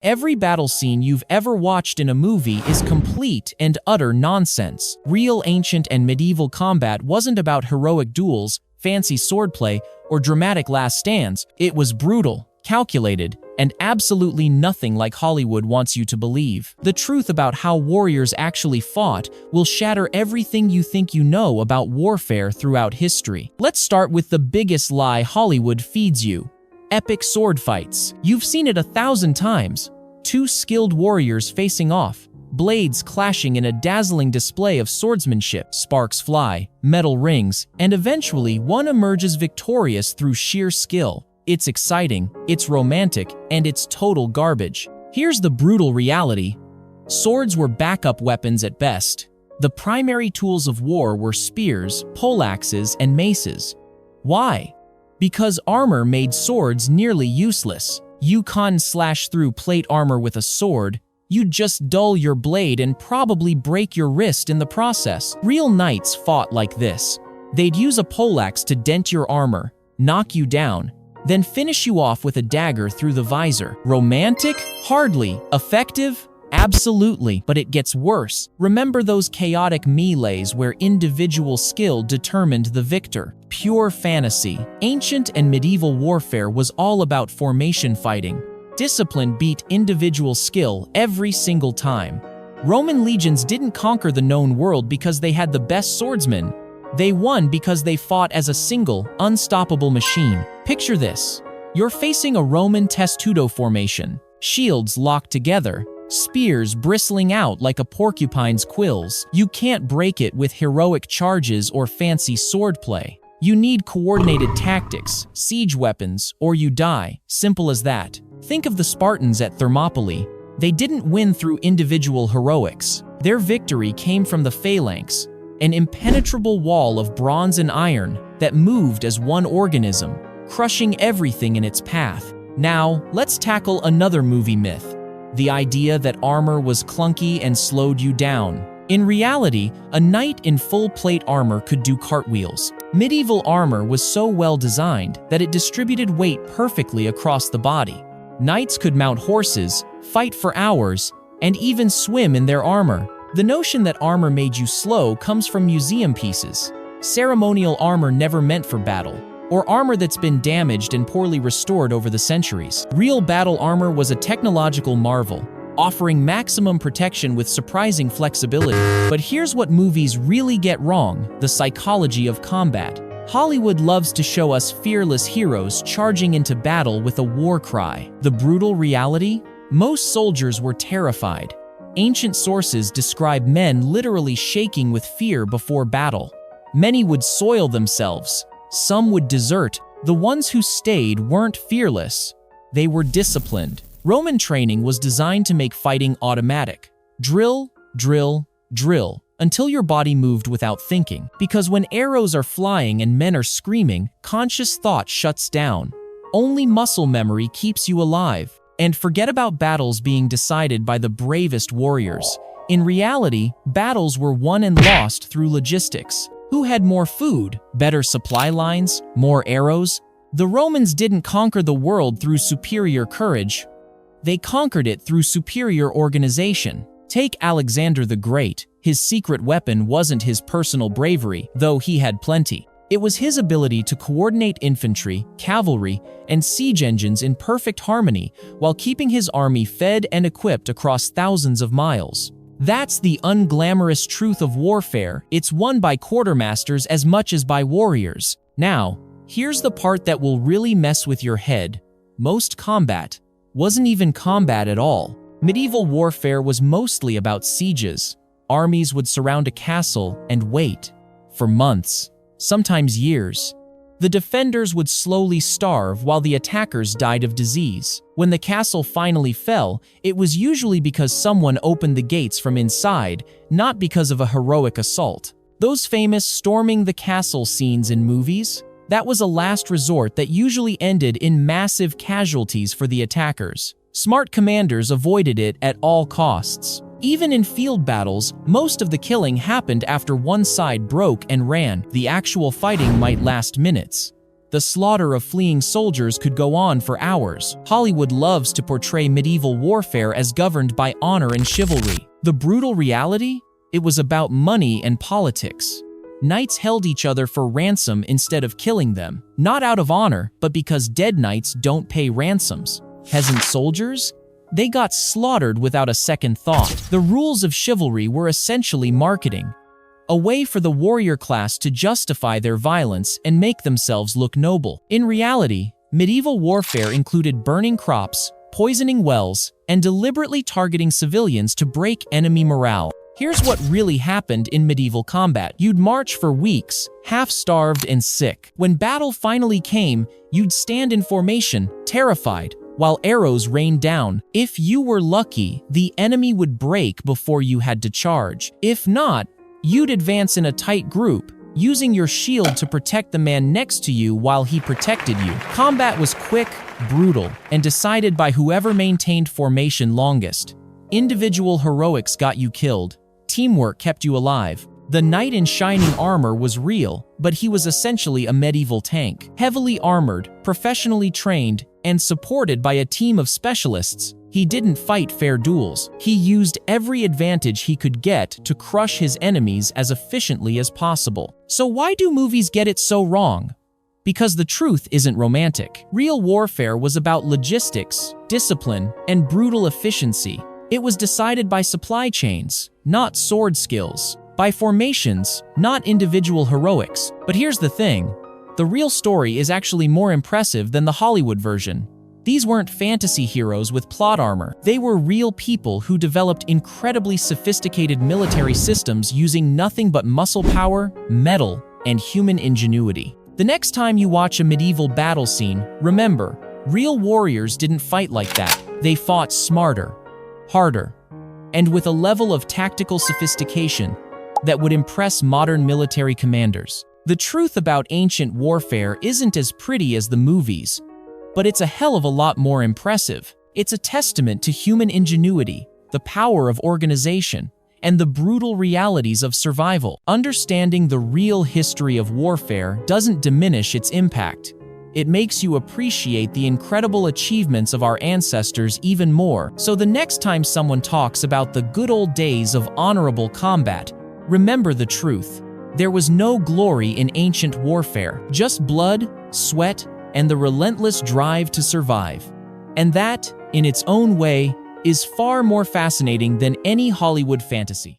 Every battle scene you've ever watched in a movie is complete and utter nonsense. Real ancient and medieval combat wasn't about heroic duels, fancy swordplay, or dramatic last stands. It was brutal, calculated, and absolutely nothing like Hollywood wants you to believe. The truth about how warriors actually fought will shatter everything you think you know about warfare throughout history. Let's start with the biggest lie Hollywood feeds you. Epic sword fights. You've seen it 1,000 times. Two skilled warriors facing off, blades clashing in a dazzling display of swordsmanship. Sparks fly, metal rings, and eventually one emerges victorious through sheer skill. It's exciting, it's romantic, and it's total garbage. Here's the brutal reality. Swords were backup weapons at best. The primary tools of war were spears, poleaxes, and maces. Why? Because armor made swords nearly useless. You can't slash through plate armor with a sword. You'd just dull your blade and probably break your wrist in the process. Real knights fought like this. They'd use a poleaxe to dent your armor, knock you down, then finish you off with a dagger through the visor. Romantic? Hardly. Effective? Absolutely. But it gets worse. Remember those chaotic melees where individual skill determined the victor? Pure fantasy. Ancient and medieval warfare was all about formation fighting. Discipline beat individual skill every single time. Roman legions didn't conquer the known world because they had the best swordsmen. They won because they fought as a single, unstoppable machine. Picture this. You're facing a Roman testudo formation. Shields locked together. Spears bristling out like a porcupine's quills. You can't break it with heroic charges or fancy swordplay. You need coordinated tactics, siege weapons, or you die. Simple as that. Think of the Spartans at Thermopylae. They didn't win through individual heroics. Their victory came from the phalanx, an impenetrable wall of bronze and iron that moved as one organism, crushing everything in its path. Now, let's tackle another movie myth. The idea that armor was clunky and slowed you down. In reality, a knight in full plate armor could do cartwheels. Medieval armor was so well designed that it distributed weight perfectly across the body. Knights could mount horses, fight for hours, and even swim in their armor. The notion that armor made you slow comes from museum pieces. Ceremonial armor never meant for battle, or armor that's been damaged and poorly restored over the centuries. Real battle armor was a technological marvel, offering maximum protection with surprising flexibility. But here's what movies really get wrong: the psychology of combat. Hollywood loves to show us fearless heroes charging into battle with a war cry. The brutal reality? Most soldiers were terrified. Ancient sources describe men literally shaking with fear before battle. Many would soil themselves. Some would desert. The ones who stayed weren't fearless. They were disciplined. Roman training was designed to make fighting automatic. Drill, drill, drill, until your body moved without thinking. Because when arrows are flying and men are screaming, conscious thought shuts down. Only muscle memory keeps you alive. And forget about battles being decided by the bravest warriors. In reality, battles were won and lost through logistics. Who had more food, better supply lines, more arrows? The Romans didn't conquer the world through superior courage. They conquered it through superior organization. Take Alexander the Great. His secret weapon wasn't his personal bravery, though he had plenty. It was his ability to coordinate infantry, cavalry, and siege engines in perfect harmony while keeping his army fed and equipped across thousands of miles. That's the unglamorous truth of warfare. It's won by quartermasters as much as by warriors. Now, here's the part that will really mess with your head. Most combat wasn't even combat at all. Medieval warfare was mostly about sieges. Armies would surround a castle and wait for months, sometimes years. The defenders would slowly starve while the attackers died of disease. When the castle finally fell, it was usually because someone opened the gates from inside, not because of a heroic assault. Those famous storming the castle scenes in movies? That was a last resort that usually ended in massive casualties for the attackers. Smart commanders avoided it at all costs. Even in field battles, most of the killing happened after one side broke and ran. The actual fighting might last minutes. The slaughter of fleeing soldiers could go on for hours. Hollywood loves to portray medieval warfare as governed by honor and chivalry. The brutal reality? It was about money and politics. Knights held each other for ransom instead of killing them, not out of honor, but because dead knights don't pay ransoms. Peasant soldiers? They got slaughtered without a second thought. The rules of chivalry were essentially marketing, a way for the warrior class to justify their violence and make themselves look noble. In reality, medieval warfare included burning crops, poisoning wells, and deliberately targeting civilians to break enemy morale. Here's what really happened in medieval combat. You'd march for weeks, half-starved and sick. When battle finally came, you'd stand in formation, terrified, while arrows rained down. If you were lucky, the enemy would break before you had to charge. If not, you'd advance in a tight group, using your shield to protect the man next to you while he protected you. Combat was quick, brutal, and decided by whoever maintained formation longest. Individual heroics got you killed. Teamwork kept you alive. The knight in shining armor was real, but he was essentially a medieval tank. Heavily armored, professionally trained, and supported by a team of specialists, he didn't fight fair duels. He used every advantage he could get to crush his enemies as efficiently as possible. So why do movies get it so wrong? Because the truth isn't romantic. Real warfare was about logistics, discipline, and brutal efficiency. It was decided by supply chains, not sword skills, by formations, not individual heroics. But here's the thing, the real story is actually more impressive than the Hollywood version. These weren't fantasy heroes with plot armor. They were real people who developed incredibly sophisticated military systems using nothing but muscle power, metal, and human ingenuity. The next time you watch a medieval battle scene, remember, real warriors didn't fight like that. They fought smarter, harder, and with a level of tactical sophistication that would impress modern military commanders. The truth about ancient warfare isn't as pretty as the movies, but it's a hell of a lot more impressive. It's a testament to human ingenuity, the power of organization, and the brutal realities of survival. Understanding the real history of warfare doesn't diminish its impact. It makes you appreciate the incredible achievements of our ancestors even more. So the next time someone talks about the good old days of honorable combat, remember the truth. There was no glory in ancient warfare, just blood, sweat, and the relentless drive to survive. And that, in its own way, is far more fascinating than any Hollywood fantasy.